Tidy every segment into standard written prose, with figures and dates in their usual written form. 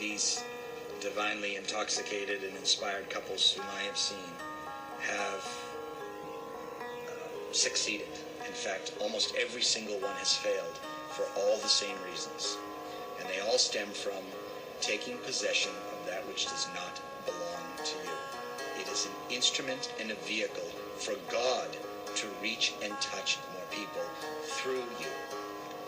these divinely intoxicated and inspired couples whom I have seen have succeeded. In fact, almost every single one has failed for all the same reasons. And they all stem from taking possession of that which does not belong to you. It is an instrument and a vehicle for God to reach and touch more people through you.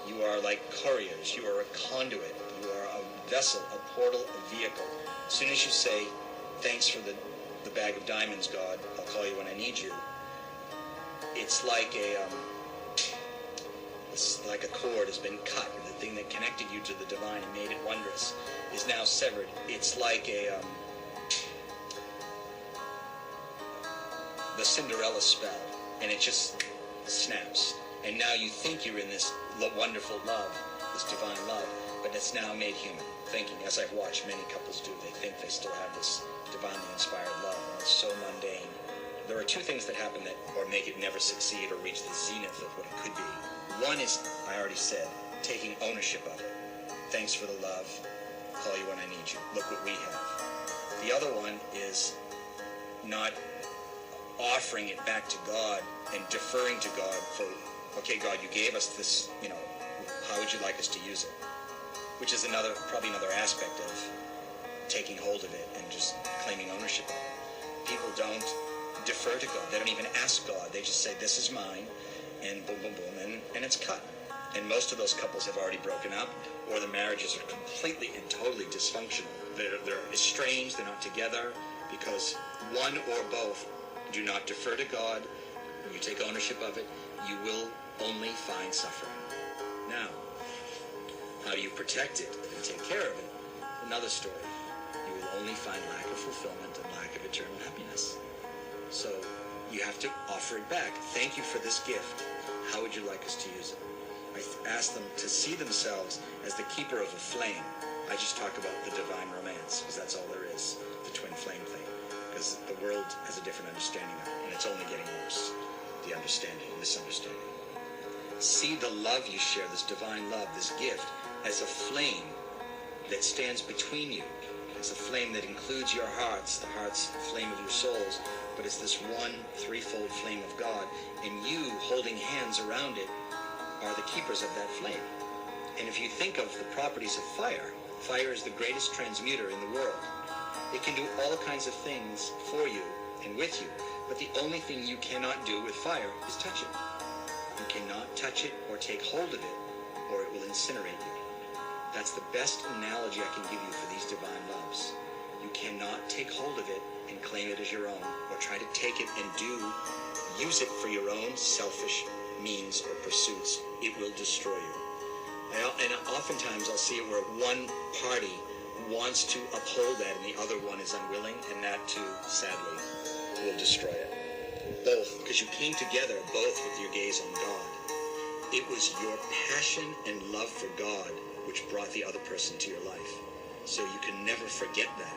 You are like couriers. You are a conduit. You are a vessel, a portal, a vehicle. As soon as you say, thanks for the bag of diamonds, God, I'll call you when I need you, it's like a cord has been cut. The thing that connected you to the divine and made it wondrous is now severed. It's like the Cinderella spell, and it just snaps. And now you think you're in this wonderful love, this divine love, but it's now made human. Thinking, as I've watched many couples do, they think they still have this divinely inspired love, and it's so mundane. There are two things that happen that or make it never succeed or reach the zenith of what it could be. One is, I already said, taking ownership of it. Thanks for the love. Call you when I need you. Look what we have. The other one is not offering it back to God and deferring to God for, okay, God, you gave us this, how would you like us to use it? Which is probably another aspect of taking hold of it and just claiming ownership of it. People don't defer to God. They don't even ask God. They just say, this is mine, and boom, boom, boom, and it's cut. And most of those couples have already broken up, or the marriages are completely and totally dysfunctional. They're estranged, they're not together, because one or both do not defer to God. When you take ownership of it, you will only find suffering. Now, how do you protect it and take care of it? Another story. You will only find lack of fulfillment and lack of eternal happiness. So you have to offer it back. Thank you for this gift. How would you like us to use it? I ask them to see themselves as the keeper of a flame. I just talk about the divine romance, because that's all there is, the twin flame thing. Because the world has a different understanding of it, and it's only getting worse. The understanding, misunderstanding. See the love you share, this divine love, this gift, as a flame that stands between you. It's a flame that includes your hearts, the heart's flame of your souls, but it's this one threefold flame of God, and you holding hands around it are the keepers of that flame. And if you think of the properties of fire, fire is the greatest transmuter in the world. It can do all kinds of things for you and with you, but the only thing you cannot do with fire is touch it. You cannot touch it or take hold of it, or it will incinerate you. That's the best analogy I can give you for these divine loves. You cannot take hold of it and claim it as your own, or try to take it and use it for your own selfish means or pursuits. It will destroy you. And oftentimes I'll see it where one party wants to uphold that and the other one is unwilling, and that too, sadly, will destroy it. Both, because you came together both with your gaze on God. It was your passion and love for God which brought the other person to your life. So you can never forget that.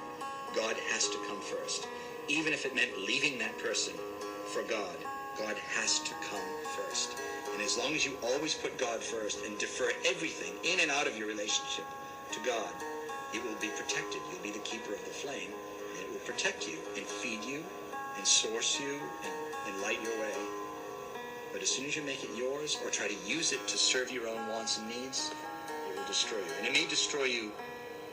God has to come first. Even if it meant leaving that person for God, God has to come first. And as long as you always put God first and defer everything in and out of your relationship to God, it will be protected. You'll be the keeper of the flame, and it will protect you and feed you and source you and light your way. But as soon as you make it yours or try to use it to serve your own wants and needs, it will destroy you. And it may destroy you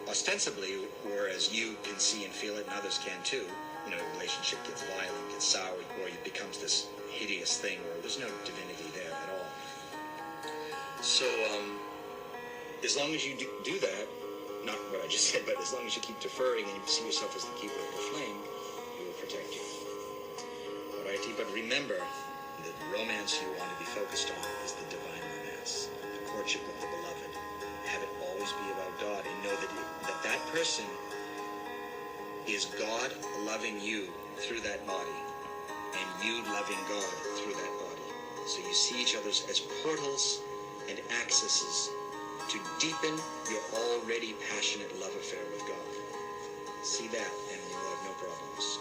ostensibly, whereas you can see and feel it and others can too. A relationship gets violent, gets sour, or it becomes this hideous thing where there's no divinity there at all. So, as long as you do that, not what I just said, but as long as you keep deferring and you see yourself as the keeper of the flame, it will protect you. All right, but remember, the romance you want to be focused on is the divine romance, the courtship of the beloved. Have it always be about God, and know that person is God loving you through that body, and you loving God through that body. So you see each other as portals and accesses to deepen your already passionate love affair with God. See that, and you'll have no problems.